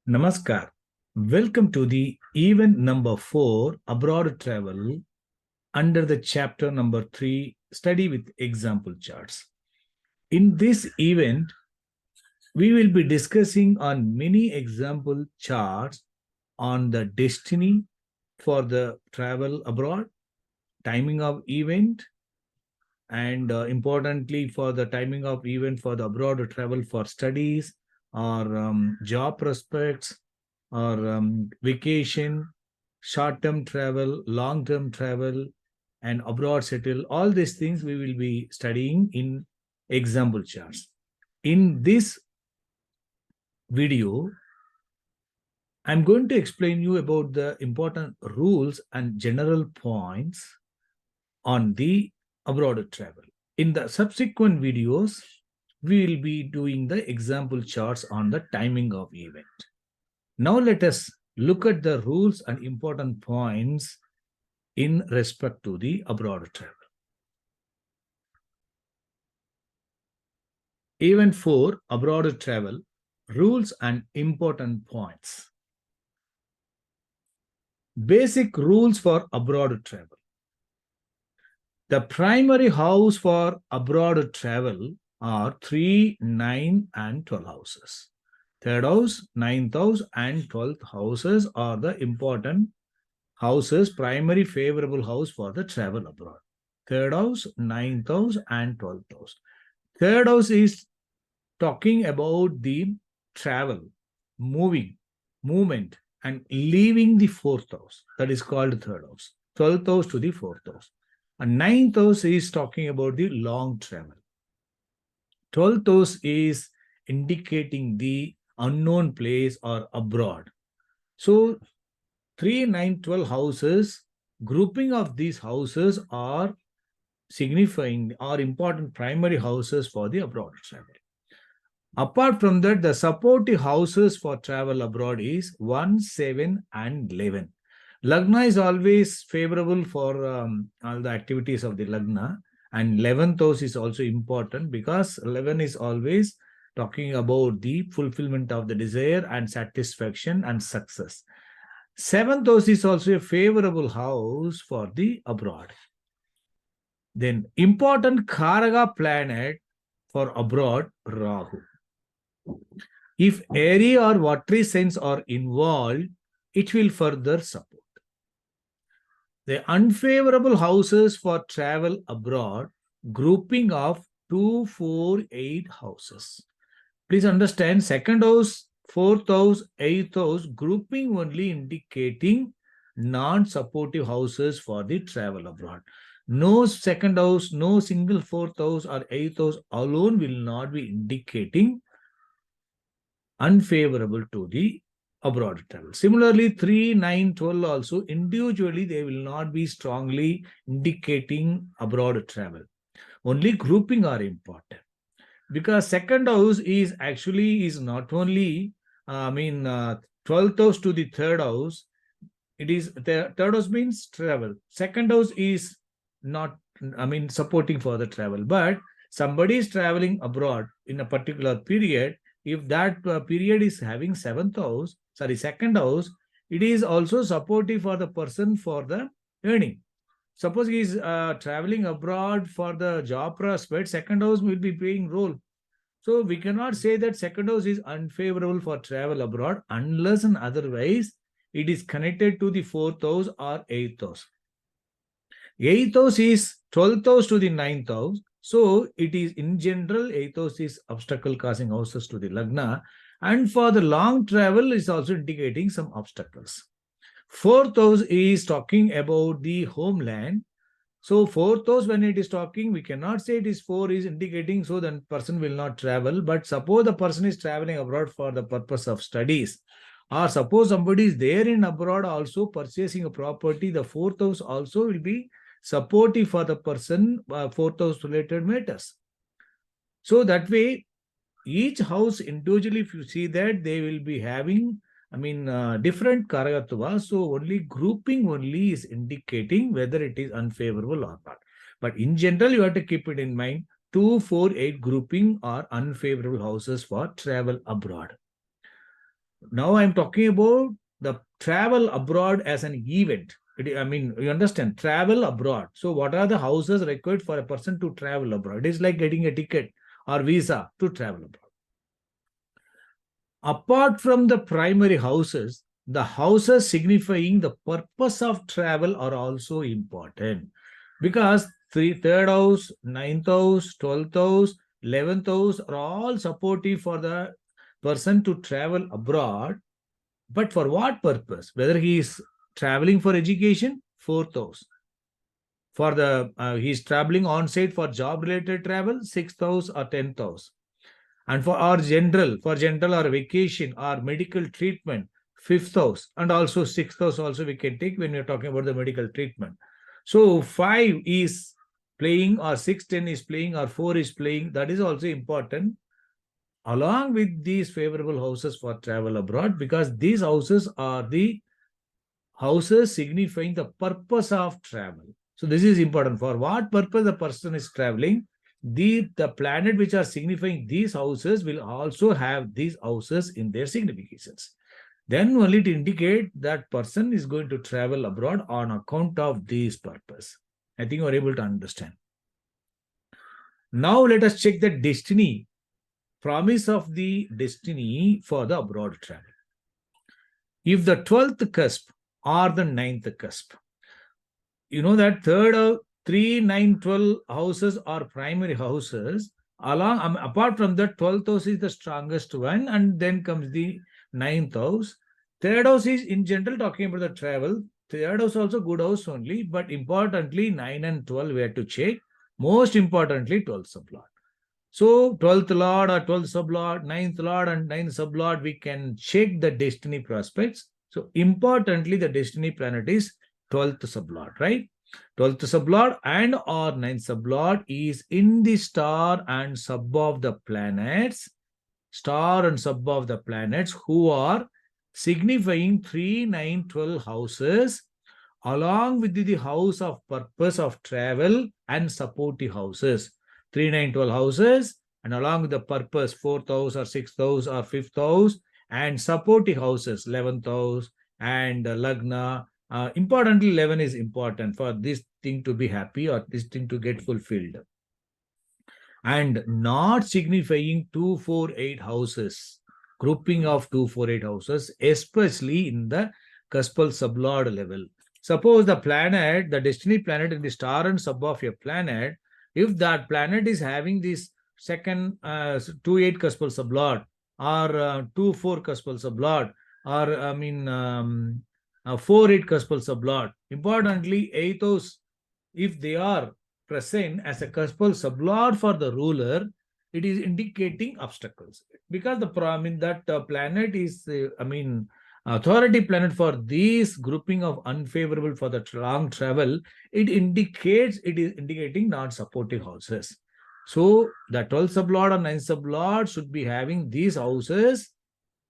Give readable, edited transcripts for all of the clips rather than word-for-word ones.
Namaskar. Welcome to the event number 4, Abroad Travel, under the chapter number 3, Study with Example Charts. In this event, we will be discussing on many example charts on the destiny for the travel abroad, timing of event, and importantly for the timing of event for the abroad travel for studies or job prospects or vacation, short-term travel, long-term travel, and abroad settle. All these things we will be studying in example charts. In this video, I'm going to explain you about the important rules and general points on the abroad travel. In the subsequent videos, we will be doing the example charts on the timing of event. Now let us look at the rules and important points in respect to the abroad travel. Event 4, abroad travel, rules and important points. Basic rules for abroad travel. The primary house for abroad travel are 3, 9, and 12 houses. Third house, 9th house, and 12th houses are the important houses, primary favorable house for the travel abroad. Third house, 9th house, and 12th house. Third house is talking about the travel, movement, and leaving the 4th house. That is called third house. 12th house to the 4th house. And 9th house is talking about the long travel. 12th house is indicating the unknown place or abroad. So 3, 9, 12 houses, grouping of these houses are signifying or important primary houses for the abroad travel. Apart from that, the supportive houses for travel abroad is 1, 7, and 11. Lagna is always favorable for all the activities of the Lagna, and 11th house is also important because 11 is always talking about the fulfillment of the desire and satisfaction and success. 7th house is also a favorable house for the abroad. Then important Karaga planet for abroad, Rahu. If area or watery signs are involved, it will further support. The unfavorable houses for travel abroad, grouping of 2, 4, 8 houses. Please understand, second house, 4th house, 8th house, grouping only indicating non-supportive houses for the travel abroad. No second house, no single 4th house or 8th house alone will not be indicating unfavorable to the abroad travel. Similarly, 3, 9, 12 also individually they will not be strongly indicating abroad travel. Only grouping are important. Because second house is not only 12th house to the third house. It is the third house means travel. Second house is not supporting for the travel, but somebody is traveling abroad in a particular period. If that period is having second house, it is also supportive for the person for the earning. Suppose he is traveling abroad for the job prospect, second house will be playing role. So we cannot say that second house is unfavorable for travel abroad unless and otherwise it is connected to the 4th house or 8th house. 8th house is 12th house to the 9th house. So it is in general, 8th house is obstacle causing houses to the Lagna. And for the long travel is also indicating some obstacles. 4th house is talking about the homeland. So 4th house, when it is talking, we cannot say it is 4 is indicating so then person will not travel. But suppose the person is traveling abroad for the purpose of studies, or suppose somebody is there in abroad also purchasing a property, the 4th house also will be supportive for the person, 4th house related matters. So that way, each house individually, if you see that, they will be having different Karagatva. So only grouping only is indicating whether it is unfavorable or not. But in general, you have to keep it in mind. 2, 4, 8 grouping are unfavorable houses for travel abroad. Now I'm talking about the travel abroad as an event. You understand, travel abroad. So what are the houses required for a person to travel abroad? It is like getting a ticket or visa to travel abroad. Apart from the primary houses, the houses signifying the purpose of travel are also important, because third house, ninth house, 12th house, 11th house are all supportive for the person to travel abroad. But for what purpose? Whether he is traveling for education, fourth house. For the he's traveling on site for job related travel, sixth house or 10th house. And for general or vacation or medical treatment, fifth house, and also sixth house also we can take when we're talking about the medical treatment. So 5 is playing, or 6, 10 is playing, or 4 is playing. That is also important along with these favorable houses for travel abroad, because these houses are the houses signifying the purpose of travel. So this is important. For what purpose the person is traveling, the planet which are signifying these houses will also have these houses in their significations. Then only to indicate that person is going to travel abroad on account of this purpose. I think you are able to understand. Now let us check the destiny, promise of the destiny for the abroad travel. If the 12th cusp or the 9th cusp, you know that 3, 9, 12 houses are primary houses. Apart from that, 12th house is the strongest one, and then comes the 9th house. Third house is in general talking about the travel. Third house also good house only, but importantly 9 and 12 we have to check. Most importantly 12th sublord. So 12th lord or 12th sublord, 9th lord and 9th sublord, we can check the destiny prospects. So importantly the destiny planet is 12th sublord, right? 12th sublord and or 9th sublord is in the star and sub of the planets, star and sub of the planets, who are signifying 3, 9, 12 houses, along with the house of purpose of travel and supportive houses. 3, 9, 12 houses, and along with the purpose, 4th house or 6th house or 5th house, and supportive houses, 11th house and Lagna. Importantly, 11 is important for this thing to be happy or this thing to get fulfilled. And not signifying 2, 4, 8 houses, grouping of 2, 4, 8 houses, especially in the cuspal sublord level. Suppose the planet, the destiny planet in the star and sub of your planet, if that planet is having this second 2, 8 cuspal sublord, or 2, 4 cuspal sublord, or 4, 8 cuspal sublord, importantly 8th house, if they are present as a cuspal sublord for the ruler, it is indicating obstacles, because that planet is authority planet for this grouping of unfavorable for the long travel. It is indicating not supportive houses. So the 12th sublord or 9th sublord should be having these houses,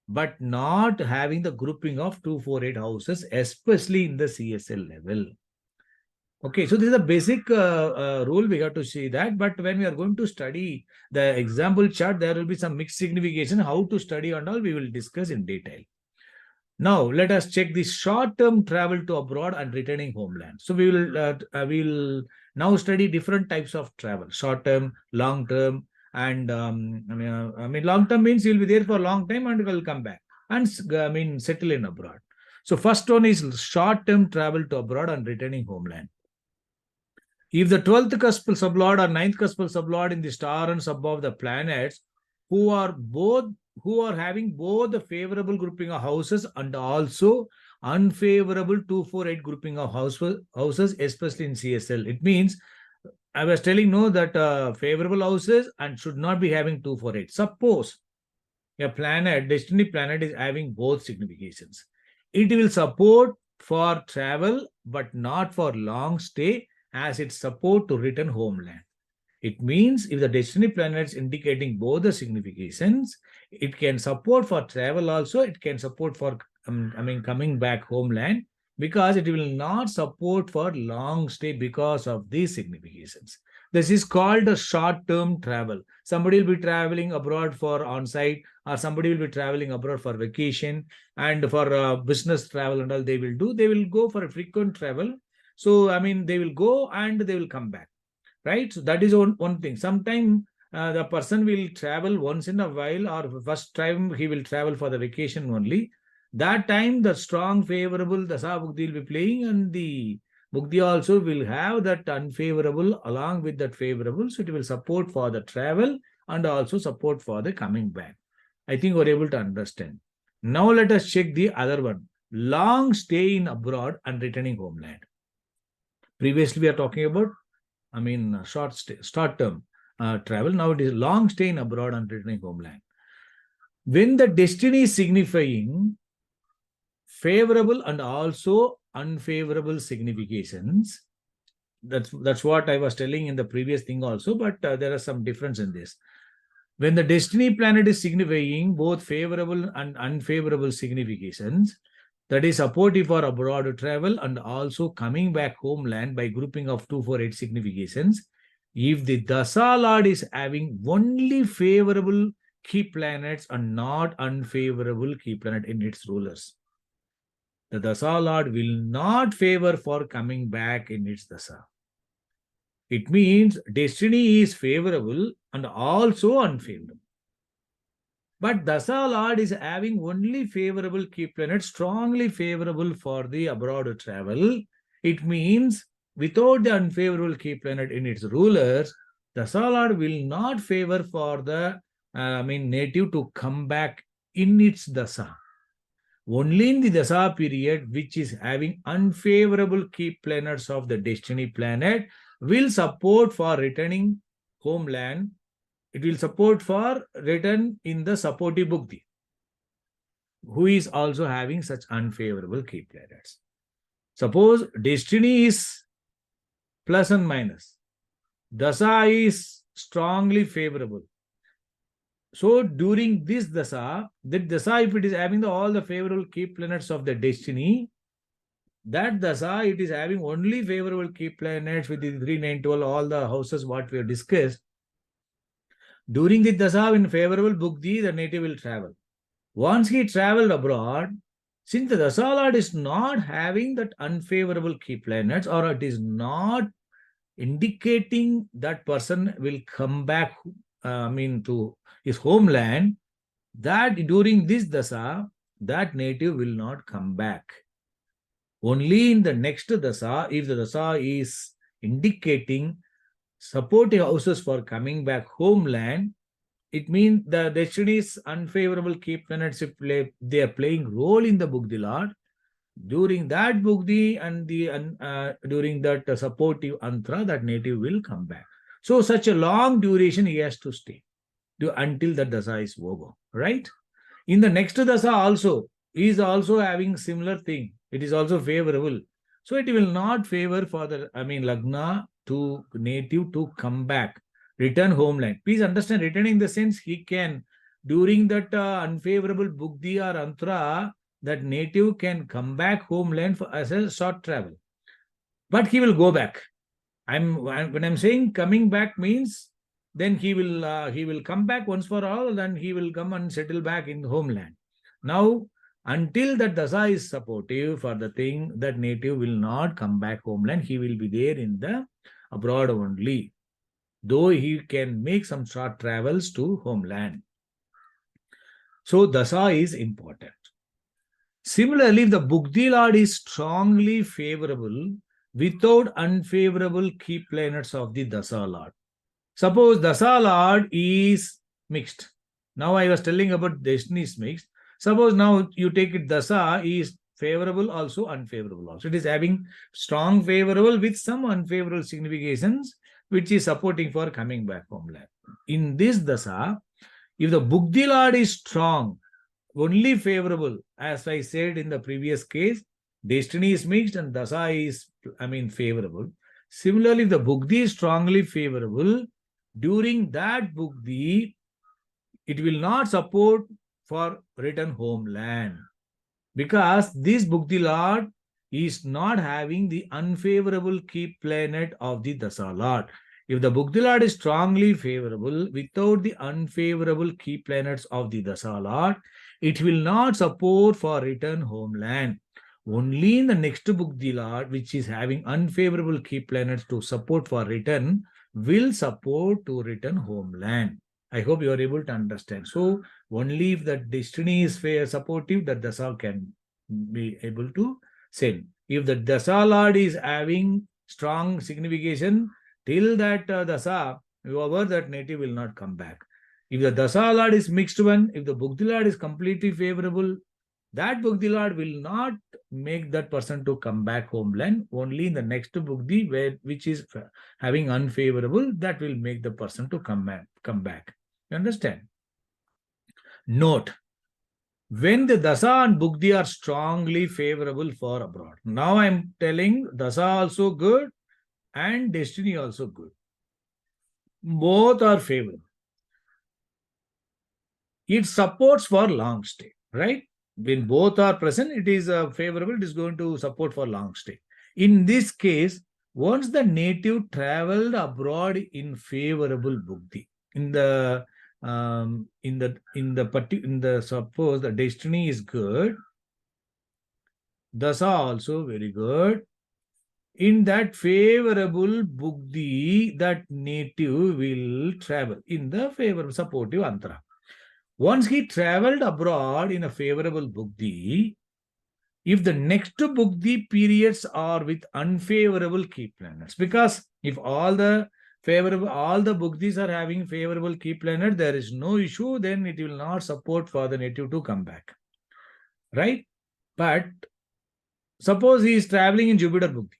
but not having the grouping of 2, 4, 8 houses, especially in the CSL level. Okay, so this is a basic rule we have to see that. But when we are going to study the example chart, there will be some mixed signification. How to study and all we will discuss in detail. Now, let us check the short-term travel to abroad and returning homeland. So we will now study different types of travel: short-term, long-term, and long-term means you'll be there for a long time and will come back and settle in abroad. So first one is short-term travel to abroad and returning homeland. If the 12th cuspal sublord or 9th cuspal sublord in the star and sub of the planets, who are having both the favorable grouping of houses and also unfavorable 2, 4, 8 grouping of houses, especially in CSL. It means I was telling no that favorable houses and should not be having 2, 4, 8. Suppose a planet, destiny planet, is having both significations. It will support for travel, but not for long stay, as its support to return homeland. It means if the destiny planet is indicating both the significations, it can support for travel also, it can support for coming back homeland, because it will not support for long stay because of these significations. This is called a short-term travel. Somebody will be traveling abroad for on-site, or somebody will be traveling abroad for vacation, and for business travel and all they will do. They will go for a frequent travel. So, I mean, they will go and they will come back, right? So that is one thing. Sometimes the person will travel once in a while, or first time he will travel for the vacation only. That time, the strong favorable Dasa Bhuktī will be playing, and the Bhuktī also will have that unfavorable along with that favorable. So it will support for the travel and also support for the coming back. I think we're able to understand. Now let us check the other one. Long stay in abroad and returning homeland. Previously, we are talking about, I mean, short-term travel. Now it is long stay in abroad and returning homeland. When the destiny is signifying favorable and also unfavorable significations, that's what I was telling in the previous thing also, but there are some difference in this. When the destiny planet is signifying both favorable and unfavorable significations, that is supportive for abroad travel and also coming back homeland by grouping of 2, 4, 8 significations. If the Dasa Lord is having only favorable key planets and not unfavorable key planet in its rulers, the Dasa Lord will not favor for coming back in its Dasa. It means destiny is favorable and also unfavorable. But Dasa Lord is having only favorable key planets, strongly favorable for the abroad travel. It means without the unfavorable key planet in its rulers, Dasa Lord will not favor for the native to come back in its Dasa. Only in the Dasa period, which is having unfavorable key planets of the destiny planet, will support for returning homeland. It will support for return in the supportive Bhuktī, who is also having such unfavorable key planets. Suppose destiny is plus and minus. Dasa is strongly favorable. So during this Dasa, that Dasa, if it is having all the favorable key planets of the destiny, that Dasa, it is having only favorable key planets with the 3, 9, 12, all the houses what we have discussed. During the Dasa, in favorable Bhuktī, the native will travel. Once he traveled abroad, since the Dasa Lord is not having that unfavorable key planets, or it is not indicating that person will come back to his homeland, that during this Dasa, that native will not come back. Only in the next Dasa, if the Dasa is indicating supportive houses for coming back homeland, it means the destiny's unfavorable key planets, they are playing role in the Bhuktī Lord. During that Bhuktī and during that supportive antra, that native will come back. So such a long duration he has to stay until the Dasa is over, right? In the next Dasa also, he is also having similar thing. It is also favorable. So it will not favor for the, Lagna to native to come back, return homeland. Please understand, returning in the sense he can, during that unfavorable Bhuktī or antra, that native can come back homeland as a short travel. But he will go back. When I'm saying coming back means, then he will come back once for all, then he will come and settle back in homeland. Now, until that Dasa is supportive for the thing, that native will not come back homeland. He will be there in the abroad only, though he can make some short travels to homeland. So Dasa is important. Similarly, if the Bhuktī Lord is strongly favorable without unfavorable key planets of the Dasa Lord. Suppose Dasa Lord is mixed. Now I was telling about destiny is mixed. Suppose now you take it Dasa is favorable also, unfavorable also. It is having strong favorable with some unfavorable significations, which is supporting for coming back homeland. In this Dasa, if the Bhuktī Lord is strong, only favorable, as I said in the previous case, destiny is mixed and Dasa is, favorable. Similarly, if the Bhuktī is strongly favorable, during that Bhuktī, it will not support for return homeland, because this Bhuktī Lord is not having the unfavorable key planet of the Dasa Lord. If the Bugdi Lord is strongly favorable without the unfavorable key planets of the Dasa Lord, it will not support for return homeland. Only in the next Bugdi Lord, which is having unfavorable key planets to support for return, will support to return homeland. I hope you are able to understand. So only if the destiny is fair, supportive, that Dasa can be able to send. If the Dasa Lord is having strong signification, till that Dasa, whoever that native will not come back. If the Dasa Lord is mixed one, if the Bugdi Lord is completely favorable, that Bugdi Lord will not make that person to come back homeland. Only in the next Bugdi, which is having unfavorable, that will make the person to come back. You understand? Note, when the Dasa and Bugdi are strongly favorable for abroad. Now I am telling Dasa also good and destiny also good. Both are favorable. It supports for long stay, right? When both are present, it is favorable, it is going to support for long stay. In this case, once the native traveled abroad in favorable Bugdi, suppose the destiny is good, Dasa also very good. In that favorable Bugdi, that native will travel in the favorable supportive Antara. Once he traveled abroad in a favorable Bugdi, if the next Bugdi periods are with unfavorable key planets, because if all the Bugdis are having favorable key planet, there is no issue, then it will not support for the native to come back. Right? But suppose he is traveling in Jupiter Bugdi.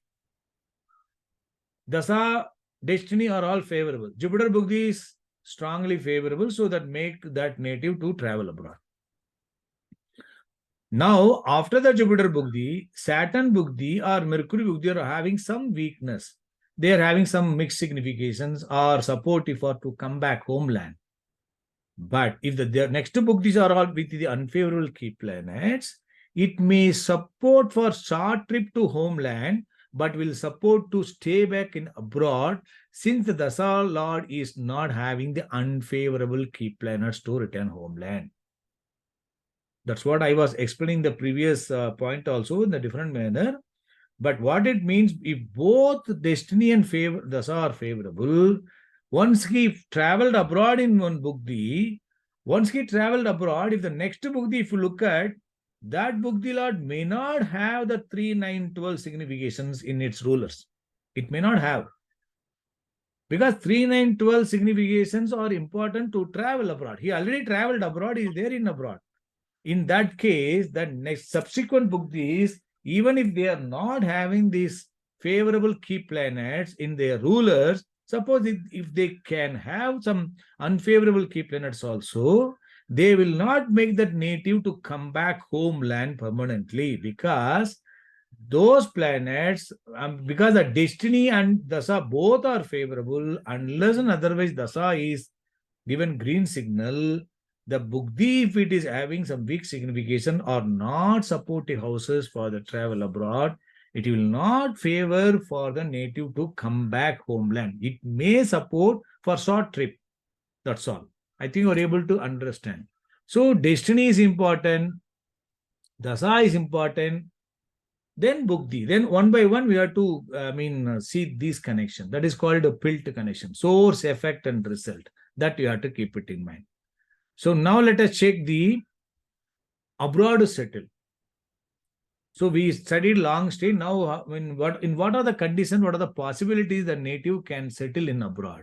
Dasa, destiny are all favorable. Jupiter Bugdi is strongly favorable, so that make that native to travel abroad. Now, after the Jupiter Bugdi, Saturn Bugdi or Mercury Bugdi are having some weakness. They are having some mixed significations or supportive for to come back homeland. But if the next Bugdis are all with the unfavorable key planets, it may support for short trip to homeland, but will support to stay back in abroad, since the Dasa Lord is not having the unfavorable key planets to return homeland. That's what I was explaining the previous point also in a different manner. But what it means, if both destiny and Dasa are favorable, once he traveled abroad in one Bugdi, once he traveled abroad, if the next Bugdi, if you look at, that Bugdi Lord may not have the 3, 9, 12 significations in its rulers. It may not have. Because 3, 9, 12 significations are important to travel abroad. He already traveled abroad, he is there in abroad. In that case, the next subsequent Bugdis, even if they are not having these favorable key planets in their rulers, suppose if they can have some unfavorable key planets also, they will not make that native to come back homeland permanently, because those planets, because the destiny and Dasa both are favorable, unless and otherwise Dasa is given green signal, the Bugdi, if it is having some weak signification or not supportive houses for the travel abroad, it will not favor for the native to come back homeland. It may support for short trip. That's all. I think you're able to understand. So destiny is important. Dasa is important. Then Bugdi. Then one by one, we have to see this connection. That is called a PILT connection. Source, effect, and result. That you have to keep it in mind. So now let us check the abroad settle. So we studied long stay. Now, what are the conditions, what are the possibilities that native can settle in abroad?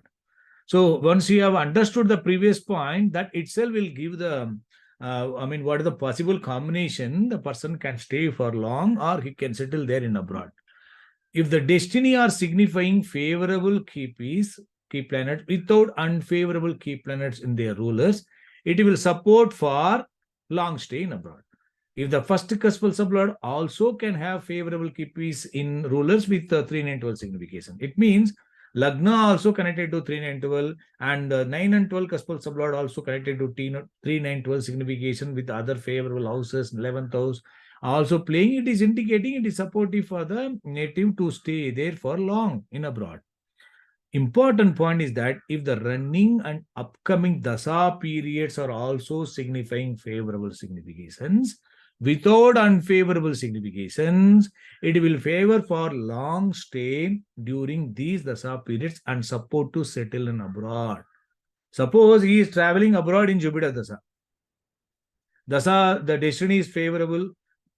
So once you have understood the previous point, that itself will give the, what is the possible combination? The person can stay for long or he can settle there in abroad. If the destiny are signifying favorable key planets without unfavorable key planets in their rulers, it will support for long stay in abroad. If the first cuspal sublord also can have favorable key piece in rulers with 3, 9, 12 signification, it means Lagna also connected to 3, 9, 12, and 9 and 12 cuspal sublord also connected to 3, 9, 12 signification with other favorable houses, 11th house also playing, it is indicating it is supportive for the native to stay there for long in abroad. Important point is that if the running and upcoming dasa periods are also signifying favorable significations, without unfavorable significations, it will favor for long stay during these dasa periods and support to settle in abroad. Suppose he is traveling abroad in Jupiter dasa. Dasa, the destiny is favorable.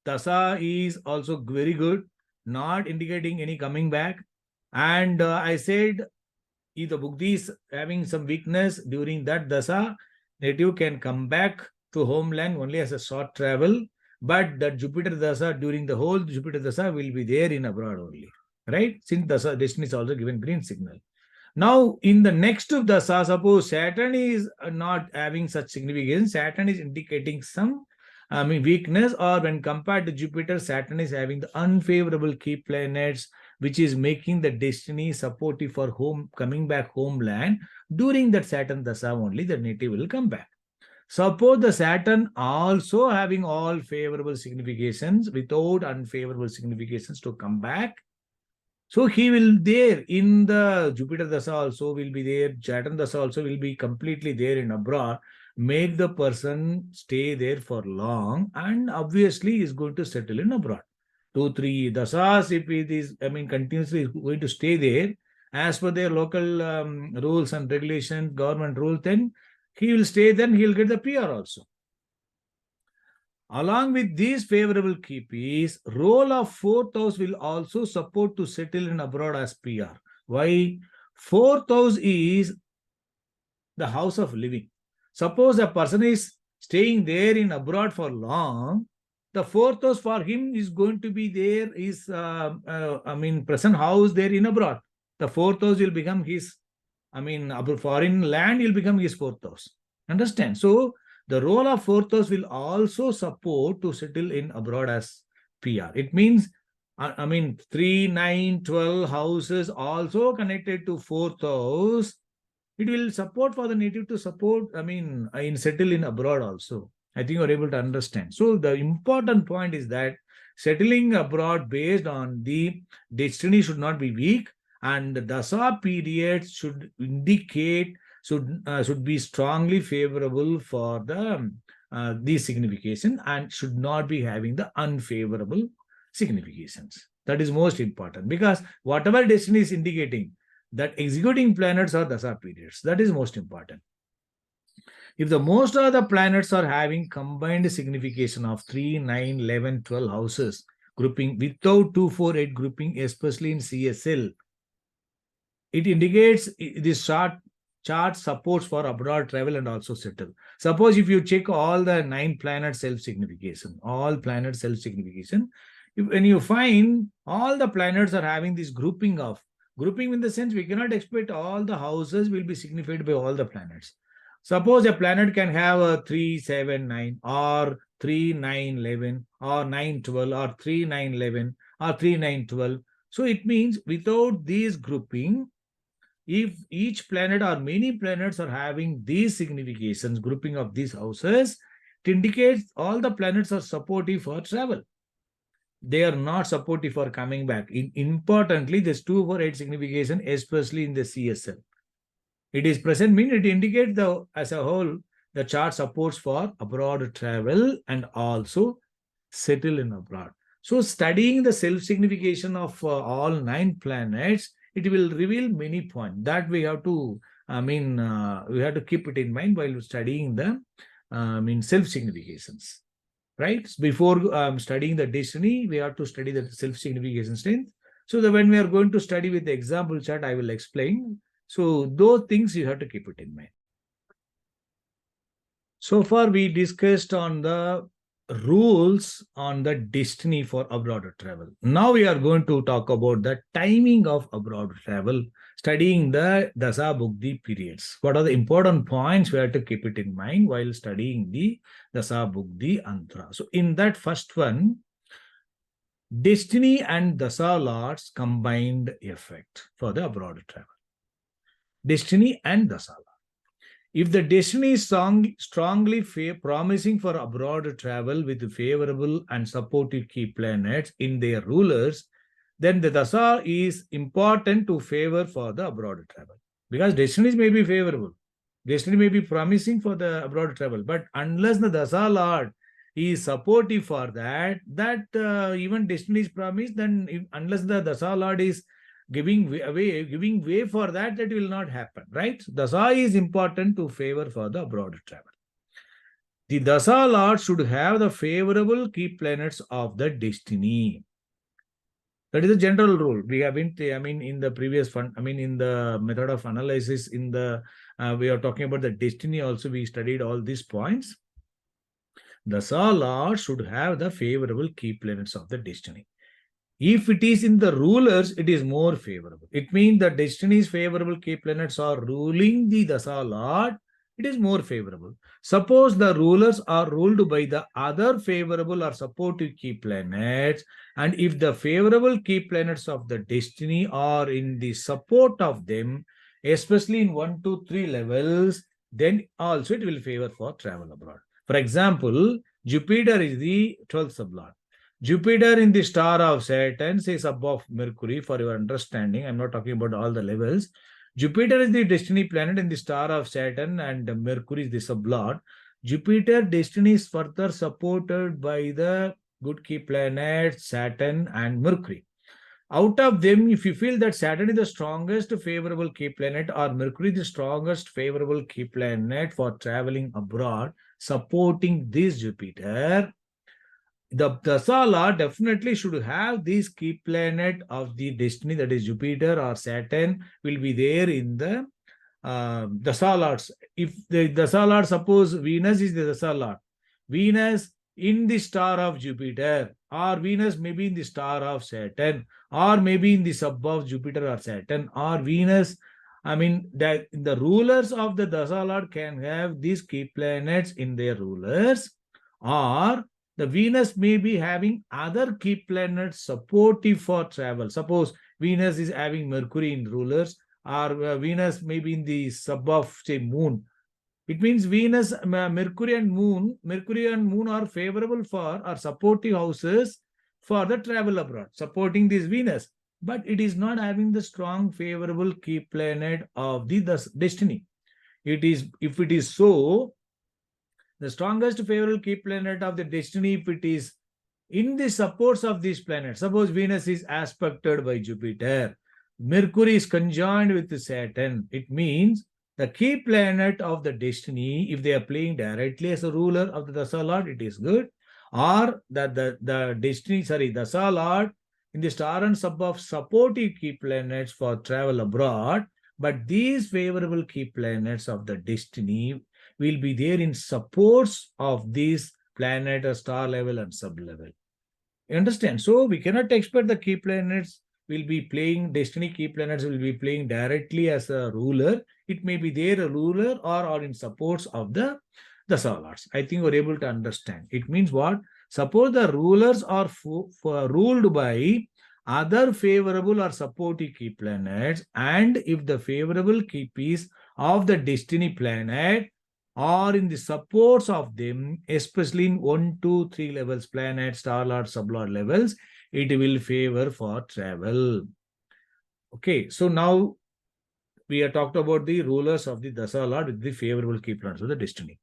Dasa is also very good, not indicating any coming back. And I said, if the Bugdi is having some weakness during that dasa, native can come back to homeland only as a short travel, but that Jupiter dasa during the whole Jupiter dasa will be there in abroad only, right? Since dasa destiny is also given green signal. Now, in the next dasa, suppose Saturn is not having such significance, Saturn is indicating some weakness, or when compared to Jupiter, Saturn is having the unfavorable key planets, which is making the destiny supportive for home coming back homeland. During that Saturn dasa only, the native will come back. Suppose the Saturn also having all favorable significations without unfavorable significations to come back. So he will there in the Jupiter Dasa also will be there. Saturn Dasa also will be completely there in abroad. Make the person stay there for long, and obviously is going to settle in abroad. 2, 3 dasas, if it is, continuously is going to stay there as per their local rules and regulations, government rules, then he will stay. Then he will get the PR also. Along with these favorable KPs, role of fourth house will also support to settle in abroad as PR. Why? Fourth house is the house of living. Suppose a person is staying there in abroad for long, the fourth house for him is going to be there, is present house there in abroad. The fourth house will become his, foreign land will become his fourth house. Understand? So the role of fourth house will also support to settle in abroad as PR. It means, 3, 9, 12 houses also connected to fourth house. It will support for the native to support, in settle in abroad also. I think you're able to understand. So the important point is that settling abroad based on the destiny should not be weak, and the dasa periods should indicate, should be strongly favorable for the these signification, and should not be having the unfavorable significations. That is most important, because whatever destiny is indicating, that executing planets are dasa periods. That is most important. If the most of the planets are having combined signification of 3, 9, 11, 12 houses grouping without 2, 4, 8 grouping, especially in CSL, it indicates this chart supports for abroad travel and also settle. Suppose if you check all the 9 planet self-signification, when you find all the planets are having this grouping in the sense, we cannot expect all the houses will be signified by all the planets. Suppose a planet can have a 3, 7, 9, or 3, 9, 11, or 9, 12, or 3, 9, 11, or 3, 9, 12. So it means without these grouping, if each planet or many planets are having these significations, grouping of these houses, it indicates all the planets are supportive for travel. They are not supportive for coming back. Importantly, this 2, 4, 8 signification, especially in the CSL. It is present, mean it indicates as a whole, the chart supports for abroad travel and also settle in abroad. So studying the self-signification of all 9 planets, it will reveal many points that we have to, we have to keep it in mind while studying the, self-significations, right? Before studying the destiny, we have to study the self-signification strength. So that when we are going to study with the example chart, I will explain. So those things you have to keep it in mind. So far we discussed on the rules on the destiny for abroad travel. Now we are going to talk about the timing of abroad travel, studying the dasa bugdi periods. What are the important points we have to keep it in mind while studying the dasa bugdi antra? So in that first one, destiny and dasa lords combined effect for the abroad travel. Destiny and dasa lord. If the destiny is strongly promising for abroad travel with favorable and supportive key planets in their rulers, then the dasa is important to favor for the abroad travel. Because destinies may be favorable. Destiny may be promising for the abroad travel. But unless the dasa lord is supportive for that, even destiny is promised, then unless the dasa lord is giving way for that, that will not happen, right? Dasa is important to favor for the abroad travel. The dasa lord should have the favorable key planets of the destiny. That is the general rule. We have been, in the previous fund, in the method of analysis, we are talking about the destiny also, we studied all these points. Dasa lord should have the favorable key planets of the destiny. If it is in the rulers, it is more favorable. It means the destiny's favorable key planets are ruling the dasa lord, it is more favorable. Suppose the rulers are ruled by the other favorable or supportive key planets, and if the favorable key planets of the destiny are in the support of them, especially in 1, 2, 3 levels, then also it will favor for travel abroad. For example, Jupiter is the 12th sublord. Jupiter in the star of Saturn is above Mercury, for your understanding. I'm not talking about all the levels. Jupiter is the destiny planet in the star of Saturn, and Mercury is the sublord. Jupiter destiny is further supported by the good key planets Saturn and Mercury. Out of them, if you feel that Saturn is the strongest favorable key planet or Mercury the strongest favorable key planet for traveling abroad, supporting this Jupiter, the dasa lord definitely should have this key planet of the destiny, that is Jupiter or Saturn, will be there in the dasa lords. If the dasa lord, suppose Venus is the dasa lord, Venus in the star of Jupiter, or Venus maybe in the star of Saturn, or maybe in the sub of Jupiter or Saturn, or Venus, that the rulers of the dasa lord can have these key planets in their rulers, or the Venus may be having other key planets supportive for travel. Suppose Venus is having Mercury in rulers, or Venus may be in the sub of, say, Moon. It means Venus, Mercury and Moon are favorable for or supportive houses for the travel abroad, supporting this Venus. But it is not having the strong favorable key planet of the destiny. If it is so, the strongest favorable key planet of the destiny, if it is in the supports of these planets, suppose Venus is aspected by Jupiter, Mercury is conjoined with Saturn, it means the key planet of the destiny, if they are playing directly as a ruler of the dasa lord, it is good. Or that the dasa lord in the star and sub of supportive key planets for travel abroad, but these favorable key planets of the destiny will be there in supports of this planet or star level and sub level. You understand? So we cannot expect the key planets will be playing, destiny key planets will be playing directly as a ruler. It may be there a ruler or in supports of the dasa lords. I think we're able to understand. It means what? Suppose the rulers are ruled by other favorable or supportive key planets, and if the favorable key piece of the destiny planet or in the supports of them, especially in 1, 2, 3 levels, planet, star lord, sublord levels, it will favor for travel. Okay, so now we have talked about the rulers of the dasa lord with the favorable key planets of the destiny.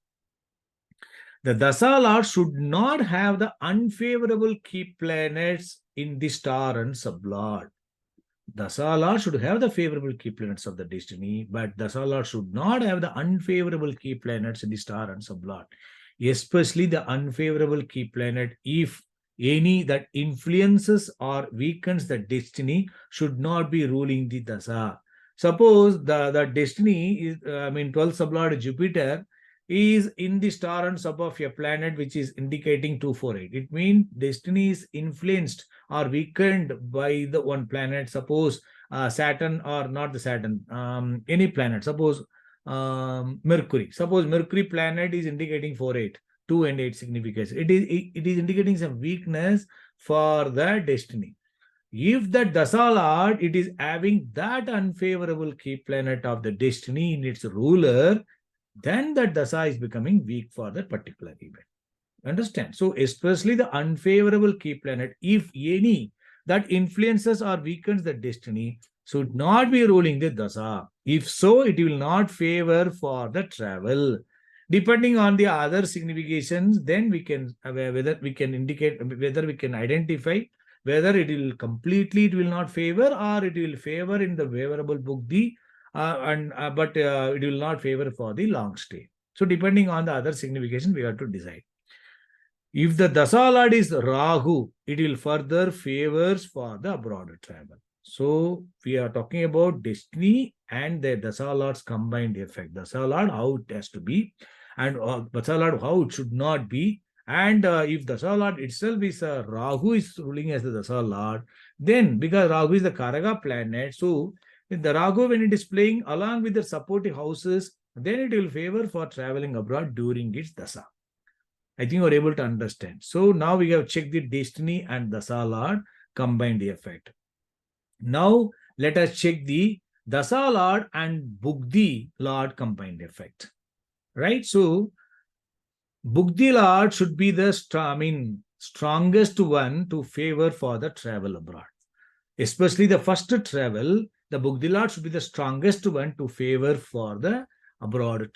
The dasa lord should not have the unfavorable key planets in the star and sublord. Dasa lord should have the favorable key planets of the destiny, but dasa lord should not have the unfavorable key planets in the star and sublord, especially the unfavorable key planet, if any, that influences or weakens the destiny, should not be ruling the dasa. Suppose the destiny is, 12th sublord Jupiter is in the star and sub of a planet which is indicating 248. It means destiny is influenced or weakened by the one planet. Suppose Saturn, or not the Saturn, any planet. Suppose Mercury. Suppose Mercury planet is indicating 48, 2 and 8 significance. It is indicating some weakness for the destiny. If that dasa lord, it is having that unfavorable key planet of the destiny in its ruler, then that dasa is becoming weak for that particular event. Understand? So especially the unfavorable key planet, if any, that influences or weakens the destiny should not be ruling the dasa. If so, it will not favor for the travel. Depending on the other significations, then we can whether we can indicate, whether we can identify whether it will completely, it will not favor, or it will favor in the favorable buddhi, but it will not favor for the long stay. So depending on the other signification, we have to decide. If the dasa lord is Rahu, it will further favors for the abroad travel. So we are talking about destiny and the dasa lord's combined effect. Dasa lord, how it has to be, and dasa lord, how it should not be. And if dasa lord itself is Rahu is ruling as the dasa lord, then because Rahu is the Karaga planet, so the Rahu, when it is playing along with the supportive houses, then it will favor for traveling abroad during its dasa. I think you're able to understand. So now we have checked the destiny and dasa lord combined effect. Now let us check the dasa lord and buddhi lord combined effect. Right? So buddhi lord should be the strongest one to favor for the travel abroad. Especially the first travel, the buddhi lord should be the strongest one to favor for the abroad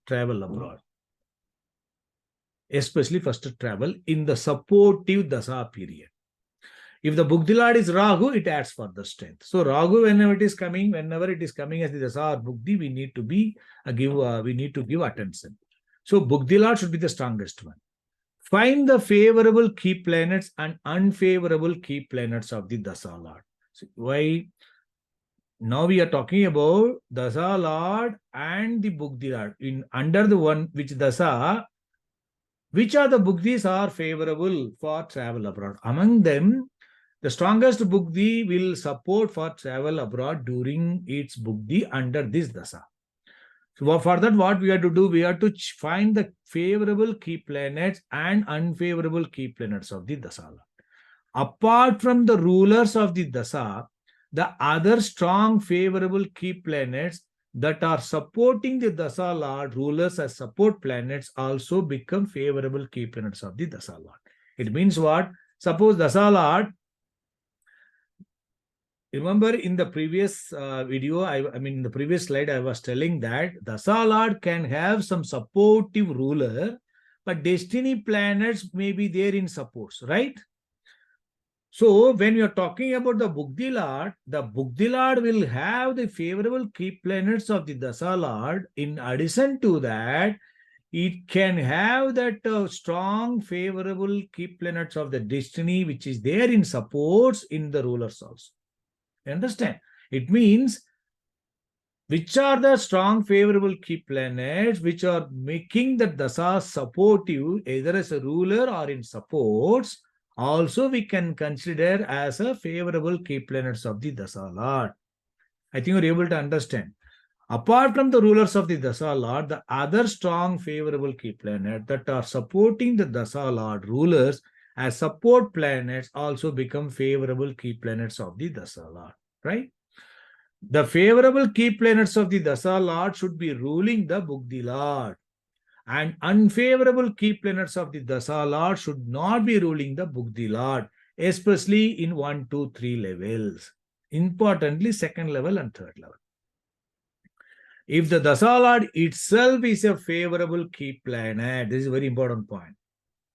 travel abroad. Especially first travel in the supportive dasa period. If the buddhi lord is Rahu, it adds further strength. So Rahu, whenever it is coming as the dasa or buddhi, we need to give attention. So buddhi lord should be the strongest one. Find the favorable key planets and unfavorable key planets of the dasa lord. So why? Now we are talking about dasa lord and the buddhi lord. Under the one which dasa, which are the buddhis are favorable for travel abroad? Among them, the strongest buddhi will support for travel abroad during its buddhi under this dasa. So for that, what we have to do, we have to find the favorable key planets and unfavorable key planets of the dasa lord. Apart from the rulers of the dasa, the other strong favorable key planets that are supporting the dasa lord rulers as support planets also become favorable key planets of the dasa lord. It means what? Suppose dasa lord, remember in the previous video, in the previous slide, I was telling that dasa lord can have some supportive ruler, but destiny planets may be there in supports, right? So when you are talking about the buddhi lord will have the favorable key planets of the dasa lord. In addition to that, it can have that strong favorable key planets of the destiny, which is there in supports in the rulers also. You understand? It means which are the strong favorable key planets which are making the dasa supportive either as a ruler or in supports. Also, we can consider as a favorable key planets of the dasa lord. I think you're able to understand. Apart from the rulers of the dasa lord, the other strong favorable key planets that are supporting the dasa lord rulers as support planets also become favorable key planets of the dasa lord, right? The favorable key planets of the dasa lord should be ruling the buddhi lord. And unfavorable key planets of the dasa lord should not be ruling the buddhi lord, especially in 1, 2, 3 levels. Importantly, second level and third level. If the dasa lord itself is a favorable key planet, this is a very important point.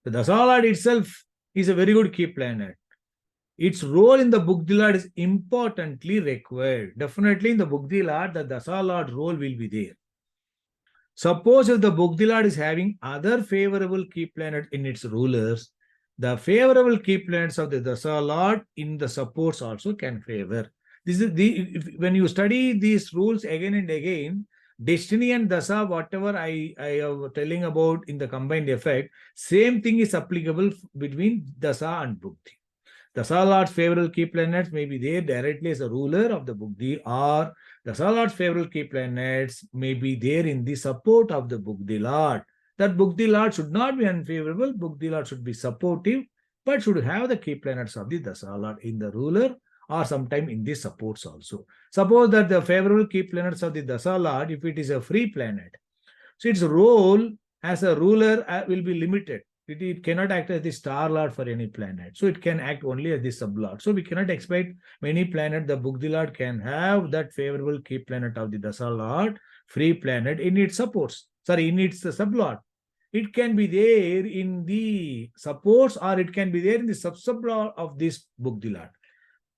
The dasa lord itself is a very good key planet. Its role in the buddhi lord is importantly required. Definitely in the buddhi lord, the dasa lord role will be there. Suppose if the buddhi lord is having other favorable key planet in its rulers, the favorable key planets of the dasa lord in the supports also can favor. This is when you study these rules again and again, destiny and dasa, whatever I am telling about in the combined effect, same thing is applicable between dasa and buddhi. Dasa lord's favorable key planets may be there directly as a ruler of the buddhi, or dasa lord's favorable key planets may be there in the support of the buddhi lord. That buddhi lord should not be unfavorable, buddhi lord should be supportive, but should have the key planets of the dasa lord in the ruler or sometime in the supports also. Suppose that the favorable key planets of the dasa lord, if it is a free planet, so its role as a ruler will be limited. It cannot act as the star lord for any planet. So it can act only as the sublord. So we cannot expect many planet. The Bugdi Lord can have that favorable key planet of the Dasa Lord, free planet in its supports. Sorry, in its sublord. It can be there in the supports or it can be there in the sub-sublord of this Bugdi Lord.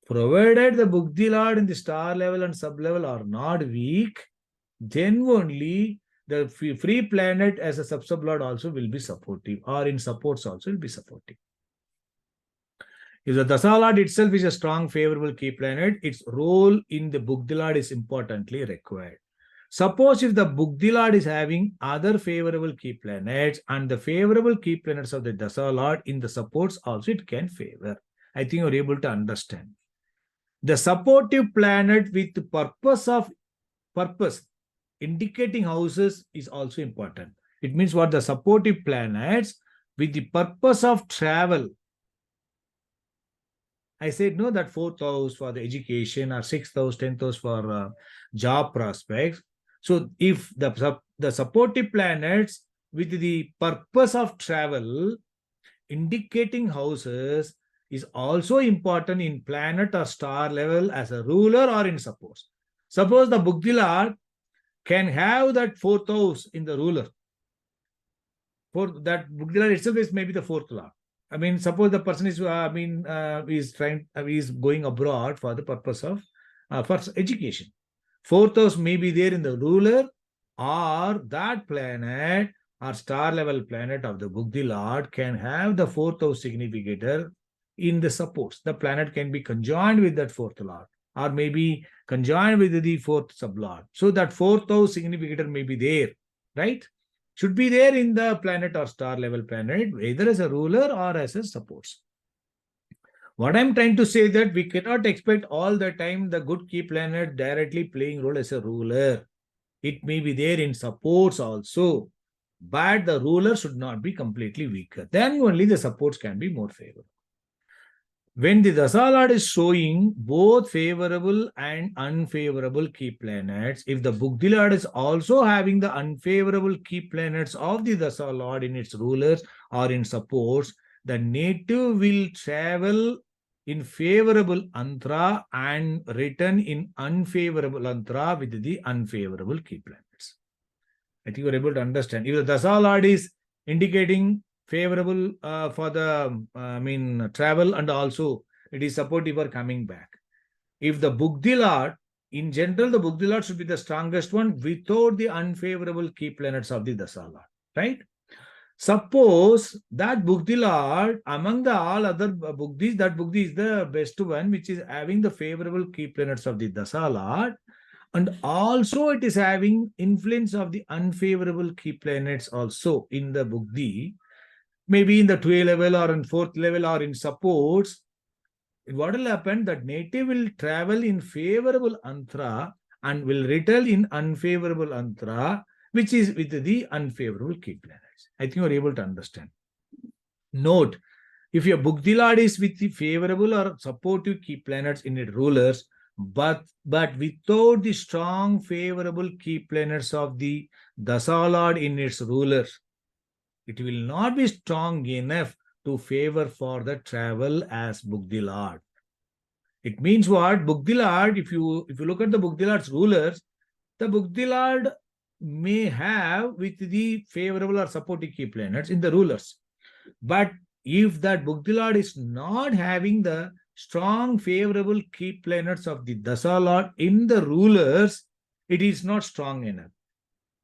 Provided the Bugdi Lord in the star level and sub level are not weak, then only the free planet as a sub-sublord also will be supportive, or in supports also will be supportive. If the Dasa Lord itself is a strong favorable key planet, its role in the Bugdi Lord is importantly required. Suppose if the Bugdi Lord is having other favorable key planets and the favorable key planets of the Dasa Lord in the supports also it can favor. I think you're able to understand. The supportive planet with purpose indicating houses is also important. It means what? The supportive planets with the purpose of travel. I said no, that 4th house for the education or 6th house, 10th house for job prospects. So if the supportive planets with the purpose of travel indicating houses is also important in planet or star level as a ruler or in supports. Suppose the Bugdi Lord can have that 4th house in the ruler. For that Bugdi Lord itself is maybe the 4th Lord. I mean, suppose the person is, is going abroad for the purpose of for education. 4th house may be there in the ruler, or that planet or star level planet of the Bugdi Lord can have the 4th house significator in the supports. The planet can be conjoined with that 4th Lord, or maybe conjoined with the 4th sublord. So that 4th house significator may be there, right? Should be there in the planet or star level planet, either as a ruler or as a supports. What I'm trying to say that we cannot expect all the time the good key planet directly playing role as a ruler. It may be there in supports also, but the ruler should not be completely weaker. Then only the supports can be more favorable. When the Dasa Lord is showing both favorable and unfavorable key planets, if the Bugdi Lord is also having the unfavorable key planets of the Dasa Lord in its rulers or in supports, the native will travel in favorable antra and return in unfavorable antra with the unfavorable key planets. I think you're able to understand. If the Dasa Lord is indicating favorable for the travel, and also it is supportive for coming back. If the Bugdi Lord, in general, the Bugdi Lord should be the strongest one without the unfavorable key planets of the Dasa Lord, right? Suppose that Bugdi Lord, among the all other Bugdis, that Bugdi is the best one, which is having the favorable key planets of the Dasa Lord, and also it is having influence of the unfavorable key planets also in the Bugdi, maybe in the 12th level or in 4th level or in supports. What will happen? That native will travel in favorable antra and will return in unfavorable antra, which is with the unfavorable key planets. I think you are able to understand. Note, if your Bugdi Lord is with the favorable or supportive key planets in its rulers, but without the strong favorable key planets of the Dasa Lord in its rulers, it will not be strong enough to favor for the travel as Bugdi Lord. It means what? Bugdi Lord, if you look at the Bugdi Lord's rulers, the Bugdi Lord may have with the favorable or supportive key planets in the rulers. But if that Bugdi Lord is not having the strong favorable key planets of the Dasa Lord in the rulers, it is not strong enough.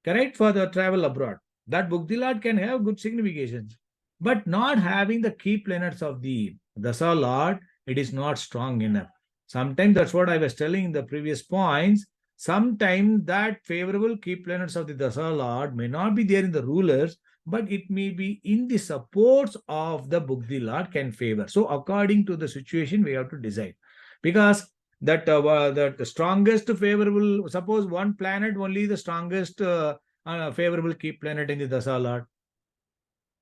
Correct? For the travel abroad. That Bugdi Lord can have good significations, but not having the key planets of the Dasa Lord, it is not strong enough. Sometimes that's what I was telling in the previous points. Sometimes that favorable key planets of the Dasa Lord may not be there in the rulers, but it may be in the supports of the Bugdi Lord can favor. So according to the situation, we have to decide. Because that the strongest favorable, suppose one planet only the strongest favorable key planet in the Dasa Lord.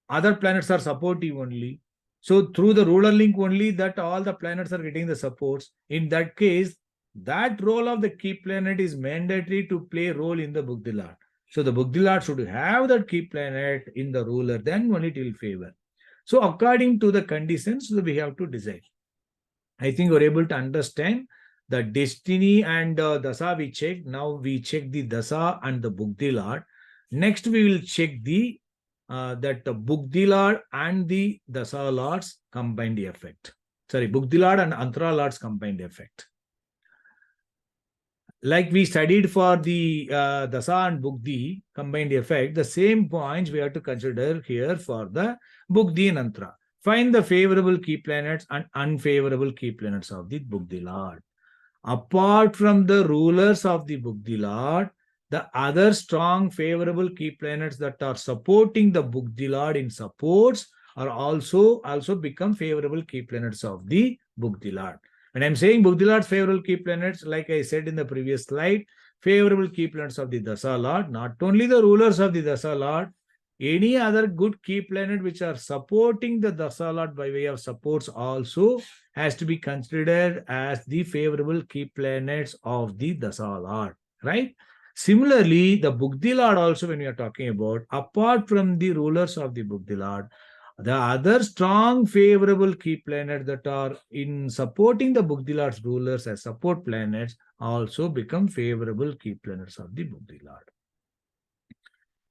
Other planets are supportive only. So through the ruler link only that all the planets are getting the supports. In that case, that role of the key planet is mandatory to play role in the Bugdi Lord. So the Bugdi Lord should have that key planet in the ruler, then only it will favor. So according to the conditions, we have to decide. I think you're able to understand the destiny and dasa we check. Now we check the dasa and the Bugdi Lord. Next we will check the that the Bugdi Lord and the dasa lords combined effect. Sorry, Bugdi Lord and Antara lords combined effect. Like we studied for the dasa and Bugdi combined effect, the same points we have to consider here for the Bugdi and Antara. Find the favorable key planets and unfavorable key planets of the Bugdi Lord. Apart from the rulers of the Bugdi Lord, the other strong favorable key planets that are supporting the Bugdi Lord in supports are also become favorable key planets of the Bugdi Lord. When I'm saying Bugdi Lord's favorable key planets, like I said in the previous slide, favorable key planets of the Dasa Lord, not only the rulers of the Dasa Lord, any other good key planet which are supporting the Dasa Lord by way of supports also has to be considered as the favorable key planets of the Dasa Lord, right? Similarly, the Bugdi Lord also, when we are talking about, apart from the rulers of the Bugdi Lord, the other strong favorable key planets that are in supporting the Bugdi Lord's rulers as support planets also become favorable key planets of the Bugdi Lord.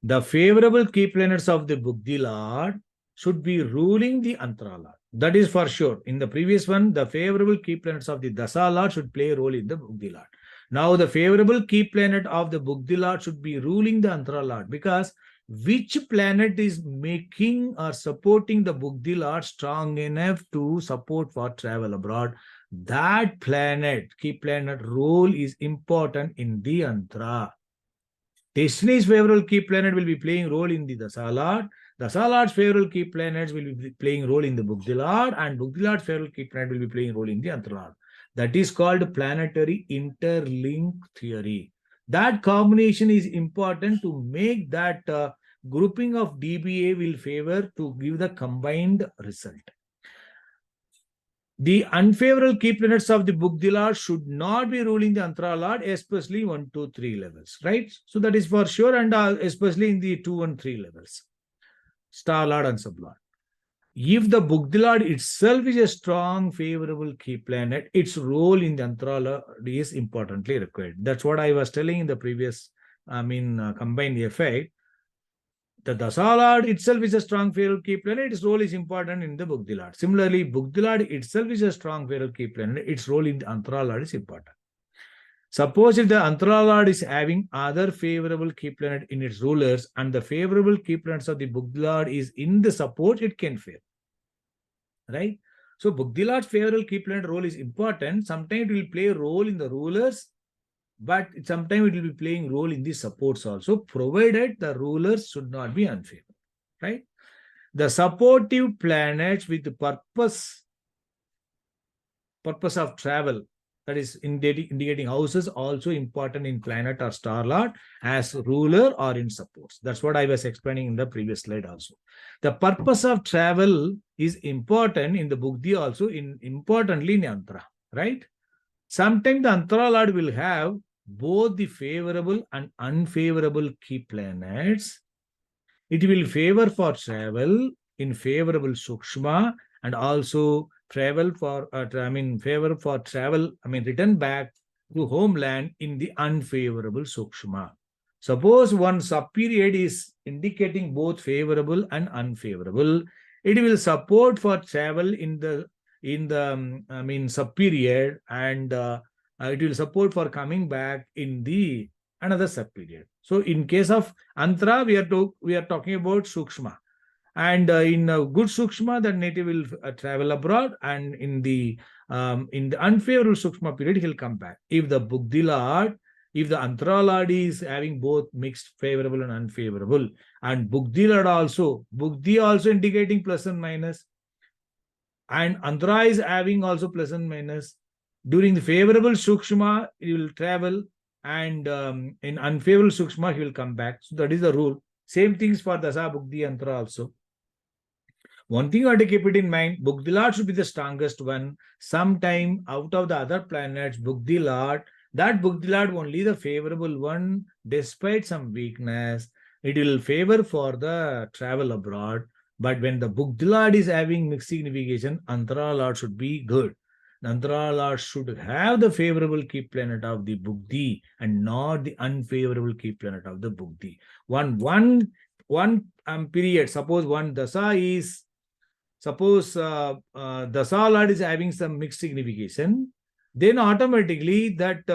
The favorable key planets of the Bugdi Lord should be ruling the Antara Lord. That is for sure. In the previous one, the favorable key planets of the Dasa Lord should play a role in the Bugdi Lord. Now, the favorable key planet of the Bugdi Lord should be ruling the Antara Lord, because which planet is making or supporting the Bugdi Lord strong enough to support for travel abroad, that planet, key planet role is important in the Antara. Destiny's favorable key planet will be playing role in the Dasa Lord. Dasa Lord's favorable key planets will be playing role in the Bugdi Lord, and Bugdi Lord's favorable key planet will be playing role in the Antara Lord. That is called planetary interlink theory. That combination is important to make that grouping of DBA will favor to give the combined result. The unfavorable key planets of the Bugdi Lord should not be ruling the Antara Lord, especially 1, 2, 3 levels, right? So that is for sure, and especially in the 2 and 3 levels, Star Lord and Sub Lord. If the Bugdi Lord itself is a strong favorable key planet, its role in the Antara Lord is importantly required. That's what I was telling in the previous, combined effect. The Dasa Lord itself is a strong favorable key planet. Its role is important in the Bugdi Lord. Similarly, Bugdi Lord itself is a strong favorable key planet. Its role in the Antara Lord is important. Suppose if the Antara Lord is having other favorable key planet in its rulers and the favorable key planets of the Bugdi Lord is in the support, it can fail. Right? So Bugdi Lord's favorable key planet role is important. Sometimes it will play a role in the rulers, but sometimes it will be playing role in the supports also, provided the rulers should not be unfavorable, right? The supportive planets with the purpose of travel, that is indicating houses, also important in planet or star lord as ruler or in supports. That's what I was explaining in the previous slide also. The purpose of travel is important in the Bugdi also, importantly in Antara, right? Sometimes the Antara Lord will have both the favorable and unfavorable key planets. It will favor for travel in favorable Sukshma, and also favor for travel, return back to homeland in the unfavorable Sukshma. Suppose one subperiod is indicating both favorable and unfavorable, it will support for travel in the subperiod, and it will support for coming back in the another subperiod. So in case of Antara, we are talking about Sukshma, and in good Sukshma, the native will travel abroad, and in the unfavorable Sukshma period, he'll come back. If the Bugdi Lord, if the Antara Lord is having both mixed favorable and unfavorable, and Bugdi also indicating plus and minus, and Antara is having also plus and minus. During the favorable Sukshma, he will travel, and in unfavorable Sukshma, he will come back. So that is the rule. Same things for Dasa, Bugdi, Antara also. One thing you have to keep it in mind, Bugdi Lord should be the strongest one. Sometime out of the other planets, Bugdi Lord, that Bugdi Lord only the favorable one, despite some weakness, it will favor for the travel abroad. But when the Bugdilad is having mixed signification, Antara Lord should be good. The Antara Lord should have the favorable key planet of the Bugdi and not the unfavorable key planet of the Bugdi. One period, suppose one dasa is, suppose dasa Lord is having some mixed signification, then automatically that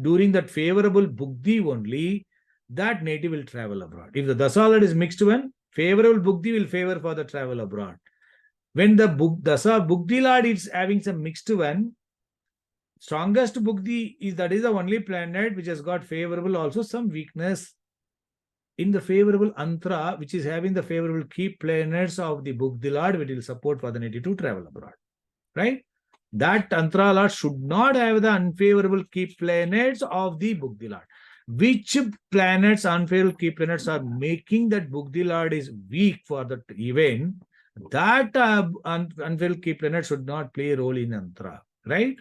during that favorable Bugdi only, that native will travel abroad. If the dasa Lord is mixed one, favorable Bugdi will favor for the travel abroad. When the Dasa Bugdi Lord is having some mixed one, strongest Bugdi is, that is the only planet which has got favorable also some weakness in the favorable Antra, which is having the favorable key planets of the Bugdi Lord, which will support for the native to travel abroad. Right? That Antra Lord should not have the unfavorable key planets of the Bugdi Lord. Which planets, unfavorable key planets, are making that Bugdi Lord is weak for that event, that unfavorable key planet should not play a role in Antra, right?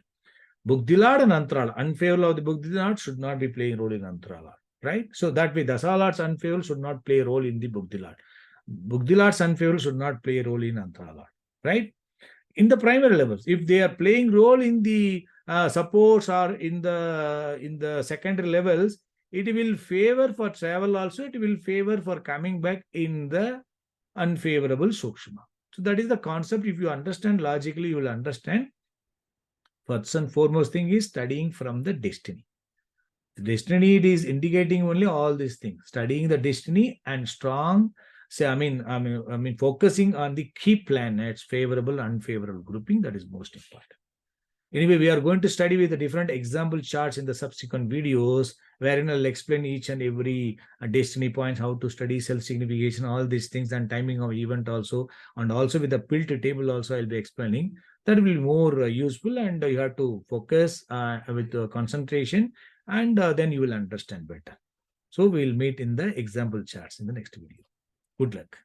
Bugdi Lord and Antara, unfavorable of the Bugdi Lord should not be playing a role in Antara, right? So that way, Dasa Lord's unfavorable should not play a role in the Bugdi Lord. Bugdi Lord's unfavorable should not play a role in Antara Lord, right? In the primary levels, if they are playing role in the supports or in the secondary levels, it will favor for travel also, it will favor for coming back in the unfavorable Sukshma. So that is the concept. If you understand logically, you will understand. First and foremost thing is studying from the destiny. The destiny, it is indicating only all these things. Studying the destiny and strong, say, I mean, focusing on the key planets, favorable, unfavorable grouping, that is most important. Anyway, we are going to study with the different example charts in the subsequent videos, wherein I'll explain each and every destiny points, how to study self-signification, all these things, and timing of event also, and also with the built table also I'll be explaining. That will be more useful, and you have to focus with concentration, and then you will understand better. So we'll meet in the example charts in the next video. Good luck.